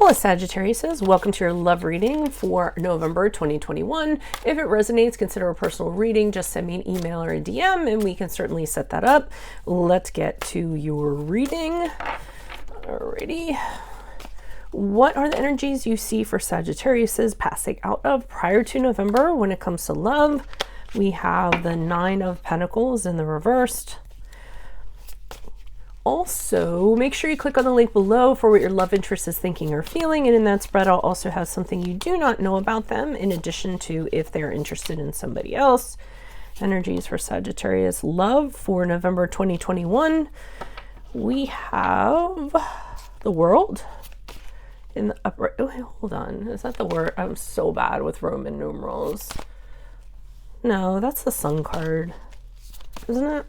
Hello Sagittarius, welcome to your love reading for November 2021. If it resonates, consider a personal reading. Just send me an email or a DM and we can certainly set that up. Let's get to your reading. Alrighty. What are the energies you see for Sagittarius passing out of prior to November when it comes to love? We have the Nine of Pentacles in the reversed. Also, make sure you click on the link below for what your love interest is thinking or feeling. And in that spread, I'll also have something you do not know about them, in addition to if they're interested in somebody else. Energies for Sagittarius love for November 2021. We have the World in the upper. Oh, hold on. Is that the word? I'm so bad with Roman numerals. No, that's the Sun card, isn't it?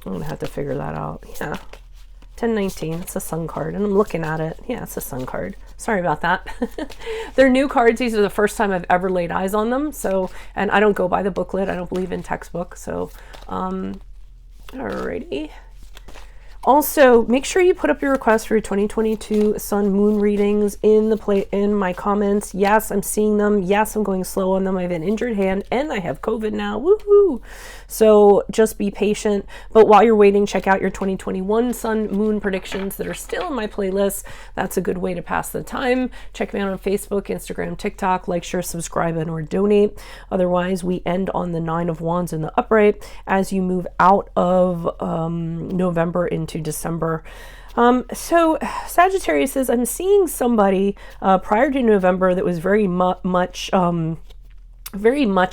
I'm gonna have to figure that out. Yeah, 1019. It's a Sun card, and I'm looking at it. Yeah, it's a Sun card. Sorry about that. They're new cards. These are the first time I've ever laid eyes on them. So, and I don't go by the booklet. I don't believe in textbook. So, alrighty. Also, make sure you put up your request for your 2022 Sun Moon readings in my comments. Yes, I'm seeing them. Yes, I'm going slow on them. I have an injured hand and I have COVID now. Woohoo! So just be patient. But while you're waiting, check out your 2021 Sun Moon predictions that are still in my playlist. That's a good way to pass the time. Check me out on Facebook, Instagram, TikTok. Like, share, subscribe, and or donate. Otherwise, we end on the Nine of Wands in the upright as you move out of November into December. So Sagittarius says, I'm seeing somebody prior to November that was very much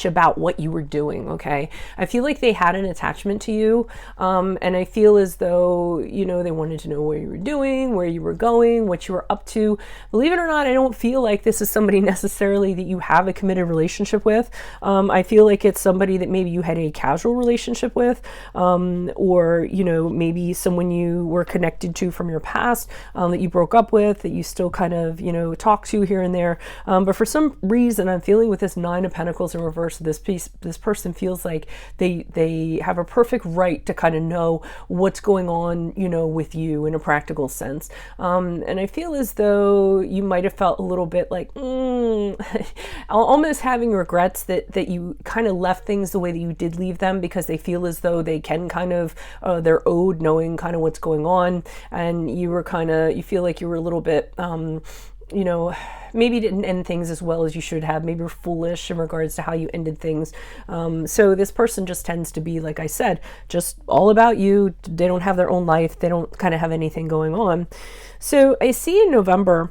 about what you were doing. Okay, I feel like they had an attachment to you, and I feel as though, you know, they wanted to know what you were doing, where you were going, what you were up to. Believe it or not, I don't feel like this is somebody necessarily that you have a committed relationship with. I feel like it's somebody that maybe you had a casual relationship with, or, you know, maybe someone you were connected to from your past, that you broke up with, that you still kind of, you know, talk to here and there. But for some reason, I'm feeling with this Nine of Pentacles in reverse, this person feels like they have a perfect right to kind of know what's going on, you know, with you in a practical sense. And I feel as though you might have felt a little bit like almost having regrets that you kind of left things the way that you did leave them, because they feel as though they can kind of they're owed knowing kind of what's going on, and you feel like you were a little bit you know, maybe didn't end things as well as you should have. Maybe you're foolish in regards to how you ended things. So this person just tends to be, like I said, just all about you. They don't have their own life. They don't kind of have anything going on. So I see in November,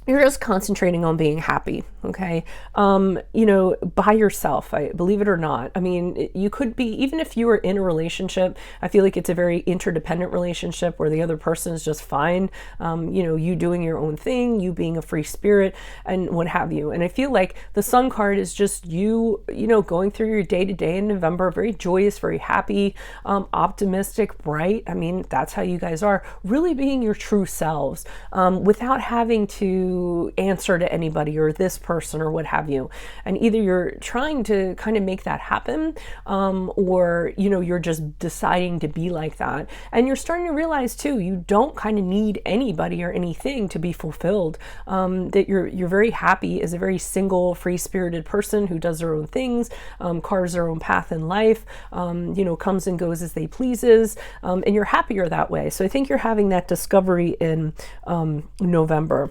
you're just concentrating on being happy, okay? You know, by yourself, believe it or not. I mean, you could be, even if you were in a relationship, I feel like it's a very interdependent relationship where the other person is just fine. You know, you doing your own thing, you being a free spirit and what have you. And I feel like the Sun card is just you know, going through your day-to-day in November, very joyous, very happy, optimistic, bright. I mean, that's how you guys are, really being your true selves, without having to answer to anybody or this person or what have you. And either you're trying to kind of make that happen, or, you know, you're just deciding to be like that. And you're starting to realize too, you don't kind of need anybody or anything to be fulfilled. That you're very happy as a very single, free-spirited person who does their own things, carves their own path in life, you know, comes and goes as they pleases, and you're happier that way. So I think you're having that discovery in November.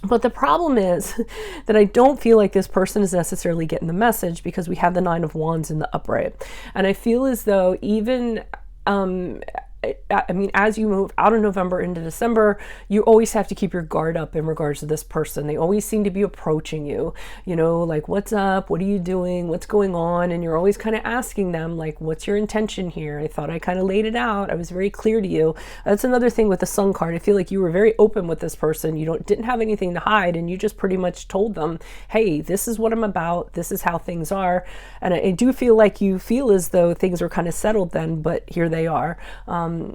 But the problem is that I don't feel like this person is necessarily getting the message, because we have the Nine of Wands in the upright. And I feel as though even, I mean, as you move out of November into December, you always have to keep your guard up in regards to this person. They always seem to be approaching you, you know, like, what's up? What are you doing? What's going on? And you're always kind of asking them, like, what's your intention here? I thought I kind of laid it out. I was very clear to you. That's another thing with the Sun card. I feel like you were very open with this person. You didn't have anything to hide, and you just pretty much told them, hey, this is what I'm about. This is how things are. And I do feel like you feel as though things are kind of settled then, but here they are.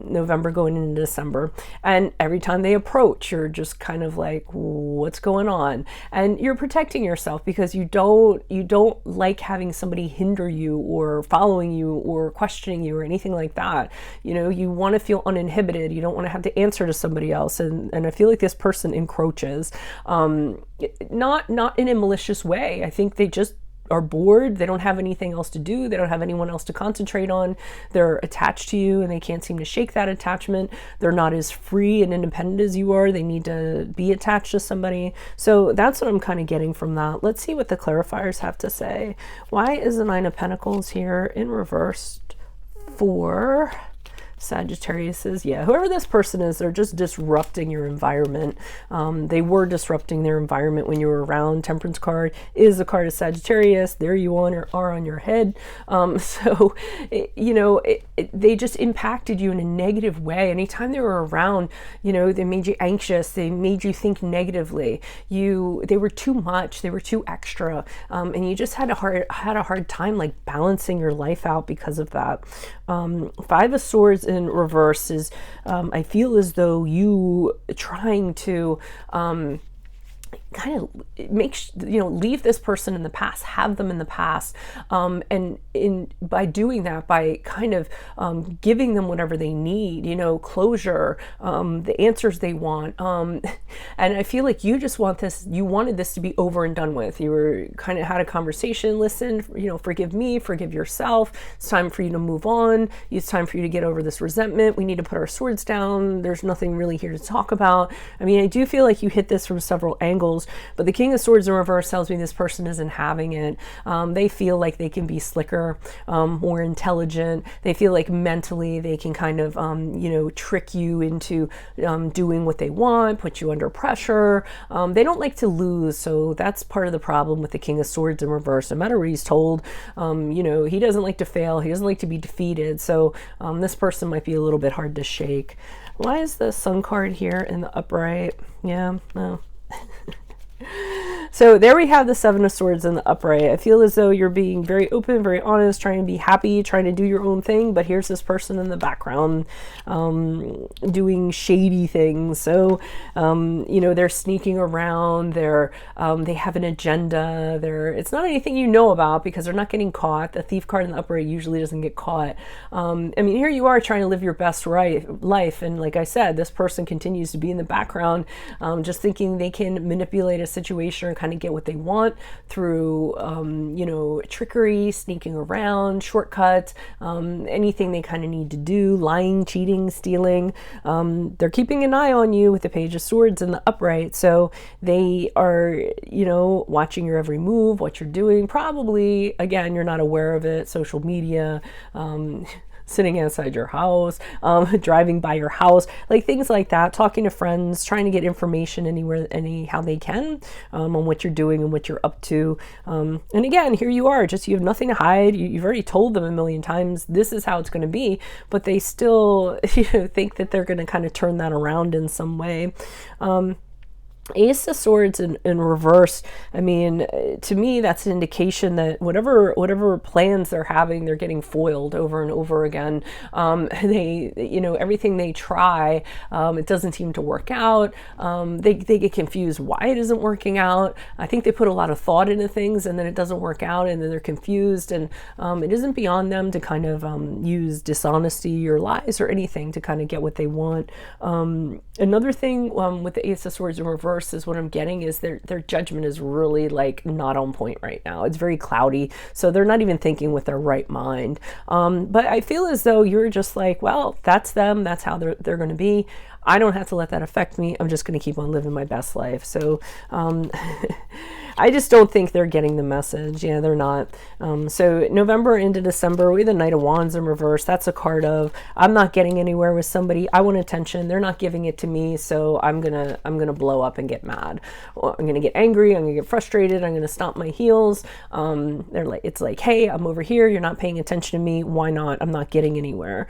November going into December. And every time they approach, you're just kind of like, what's going on? And you're protecting yourself because you don't like having somebody hinder you or following you or questioning you or anything like that. You know, you want to feel uninhibited. You don't want to have to answer to somebody else. And I feel like this person encroaches, not in a malicious way. I think they just are bored. They don't have anything else to do. They don't have anyone else to concentrate on. They're attached to you and they can't seem to shake that attachment. They're not as free and independent as you are. They need to be attached to somebody. So that's what I'm kind of getting from that. Let's see what the clarifiers have to say. Why is the Nine of Pentacles here in reverse for Sagittarius? Is, yeah, whoever this person is, they're just disrupting your environment. They were disrupting their environment when you were around. Temperance card is a card of Sagittarius. There you are on your head. So, they just impacted you in a negative way. Anytime they were around, they made you anxious. They made you think negatively. They were too much. They were too extra. And you just had a hard time like balancing your life out because of that. Five of Swords in reverse is, I feel as though you trying to kind of leave this person in the past, have them in the past, and by doing that, by kind of giving them whatever they need, closure, the answers they want, and I feel like you just you wanted this to be over and done with. You were kind of had a conversation, listen, forgive me, forgive yourself. It's time for you to move on. It's time for you to get over this resentment. We need to put our swords down. There's nothing really here to talk about. I mean, I do feel like you hit this from several angles, but the King of Swords in reverse tells me this person isn't having it. They feel like they can be slicker, more intelligent. They feel like mentally they can kind of, trick you into doing what they want, put you under pressure. They don't like to lose, so that's part of the problem with the King of Swords in reverse. No matter what he's told, he doesn't like to fail. He doesn't like to be defeated. So this person might be a little bit hard to shake. Why is the Sun card here in the upright? Yeah, no. So there we have the Seven of Swords in the upright. I feel as though you're being very open, very honest, trying to be happy, trying to do your own thing, but here's this person in the background doing shady things. So, they're sneaking around, they have an agenda, it's not anything you know about because they're not getting caught. The Thief card in the upright usually doesn't get caught. Here you are trying to live your best life, and like I said, this person continues to be in the background, just thinking they can manipulate a situation or kind of get what they want through trickery, sneaking around, shortcuts, anything they kind of need to do, lying, cheating, stealing. They're keeping an eye on you with the Page of Swords in the upright, so they are watching your every move, what you're doing. Probably, again, you're not aware of it. Social media, sitting outside your house, driving by your house, like things like that, talking to friends, trying to get information anyhow they can on what you're doing and what you're up to. And again, here you are, you have nothing to hide. You've already told them a million times this is how it's going to be, but they still think that they're going to kind of turn that around in some way. Ace of Swords in reverse, to me, that's an indication that whatever plans they're having, they're getting foiled over and over again. Everything they try, it doesn't seem to work out. They get confused why it isn't working out. I think they put a lot of thought into things and then it doesn't work out and then they're confused, and it isn't beyond them to kind of use dishonesty or lies or anything to kind of get what they want. Another thing with the Ace of Swords in reverse is what I'm getting is their judgment is really like not on point right now. It's very cloudy, so they're not even thinking with their right mind. But I feel as though you're just like, well, that's them. That's how they're going to be. I don't have to let that affect me. I'm just going to keep on living my best life. So I just don't think they're getting the message. Yeah, they're not. So November into December, we have the Knight of Wands in reverse. That's a card of, I'm not getting anywhere with somebody. I want attention. They're not giving it to me. So I'm gonna blow up and get mad. I'm gonna get angry. I'm gonna get frustrated. I'm gonna stomp my heels. It's like, hey, I'm over here. You're not paying attention to me. Why not? I'm not getting anywhere.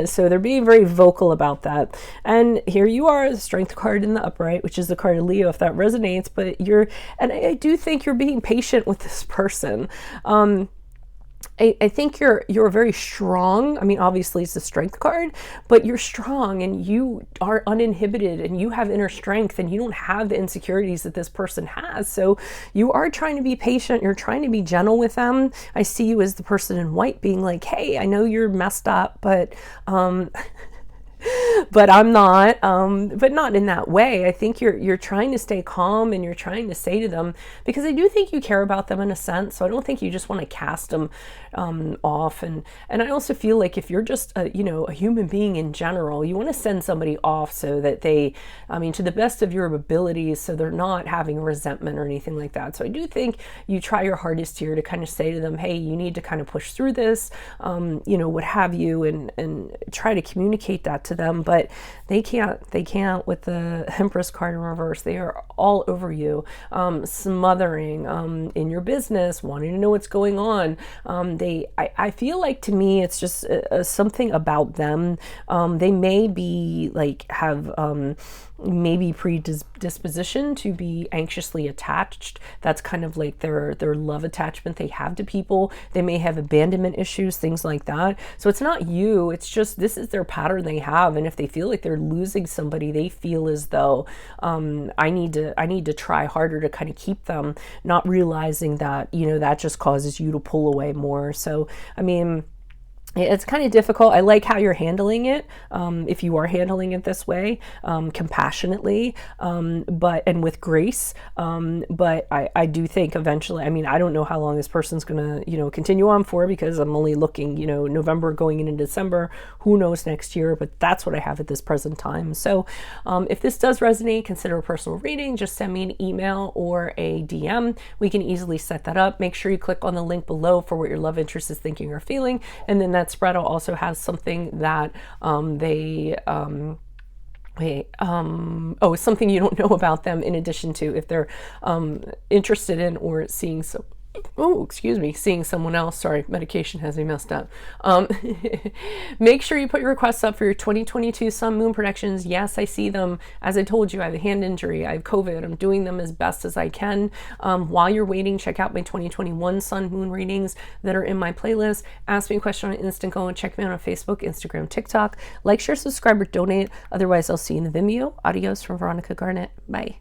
So they're being very vocal about that. And here you are, the Strength card in the upright, which is the card of Leo, if that resonates. But I do think you're being patient with this person. I think you're very strong. I mean, obviously it's a strength card, but you're strong and you are uninhibited and you have inner strength and you don't have the insecurities that this person has. So you are trying to be patient. You're trying to be gentle with them. I see you as the person in white being like, hey, I know you're messed up, but but I'm not, but not in that way. I think you're trying to stay calm and you're trying to say to them, because I do think you care about them in a sense. So I don't think you just want to cast them off. And I also feel like if you're just a human being in general, you want to send somebody off so that they, I mean, to the best of your abilities, so they're not having resentment or anything like that. So I do think you try your hardest here to kind of say to them, hey, you need to kind of push through this, what have you, and try to communicate that to them. But they can't with the Empress card in reverse. They are all over you, smothering in your business, wanting to know what's going on. I feel like, to me, it's just something about them. They may be like have maybe predisposition to be anxiously attached. That's kind of like their love attachment they have to people. They may have abandonment issues, things like that. So it's not you, it's just this is their pattern they have. And if they feel like they're losing somebody, they feel as though I need to try harder to kind of keep them, not realizing that that just causes you to pull away more. So I mean, it's kind of difficult. I like how you're handling it. If you are handling it this way, compassionately, and with grace. But I do think eventually, I mean, I don't know how long this person's going to, continue on for, because I'm only looking, November going into December, who knows next year, but that's what I have at this present time. So, if this does resonate, consider a personal reading. Just send me an email or a DM. We can easily set that up. Make sure you click on the link below for what your love interest is thinking or feeling. And then that spread also has something that something you don't know about them, in addition to if they're interested in or seeing seeing someone else. Sorry, medication has me messed up. Make sure you put your requests up for your 2022 Sun Moon predictions. Yes, I see them. As I told you, I have a hand injury, I have COVID. I'm doing them as best as I can. While you're waiting, check out my 2021 Sun Moon readings that are in my playlist. Ask me a question on Instant Go, and check me out on Facebook, Instagram, TikTok. Like, share, subscribe, or donate. Otherwise, I'll see you in the Vimeo. Adios from Veronica Garnett. Bye.